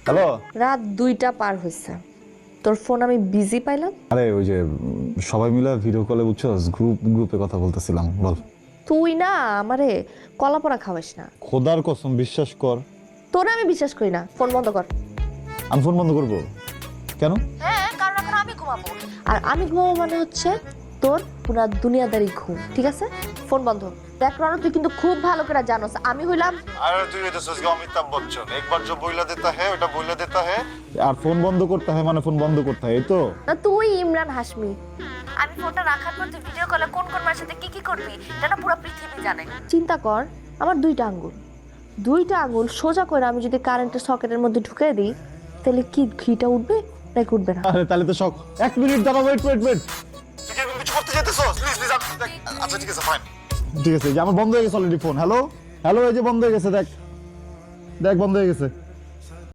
Hello. রাত 2টা পার হয়েছে, তোর ফোন আমি বিজি পাইলাম। আরে ওই যে সবাই মিলে ভিডিও কলে বুঝছস, গ্রুপে কথা বলতেছিলাম। বল। তুই না আমারে কলাপোড়া খাওয়াস না। খোদার কসম বিশ্বাস কর। তোরা আমি বিশ্বাস করি না, ফোন বন্ধ কর। আমি ফোন বন্ধ করব কেন? হ্যাঁ, কারণ এখন আমি ঘুমাবো, আর আমি ঘুমাবো মানে হচ্ছে তোর পুরা দুনিয়াদারি ঘুম, ঠিক আছে? ফোন বন্ধ। দেখ রণ, তুই কিন্তু খুব ভালো করে জানোস আমি হইলাম। আরে তুই হইতেছস অমিতাভ বচ্চন, একবার जो बोला देता है ওটা बोला देता है। আর ফোন বন্ধ করতে হয় মানে ফোন বন্ধ করতে হয়, এই তো। না তুই ইমরান হাশমি। আমি ফোনটা রাখার পর তুই ভিডিও কলে কোন কোন মায়ের সাথে কি করবি এটা না পুরো পৃথিবী জানে। চিন্তা কর, আমার 2টা আঙ্গুল সোজা করে আমি যদি কারেন্টের সকেটের মধ্যে ঢুকিয়ে দিই, তাহলে কি ঘিটা উঠবে নাকি উঠবে না? আরে তাহলে তো শক। এক মিনিট দাঁড়া, ওয়েট। তুই কি এখন কিছু করতে চাইতেছস? প্লিজ আচ্ছা ঠিক আছে ফাইন। ঠিক আছে, যে আমার বন্ধ হয়ে গেছে অলরেডি ফোন। হ্যালো, এই যে বন্ধ হয়ে গেছে, দেখ বন্ধ হয়ে গেছে।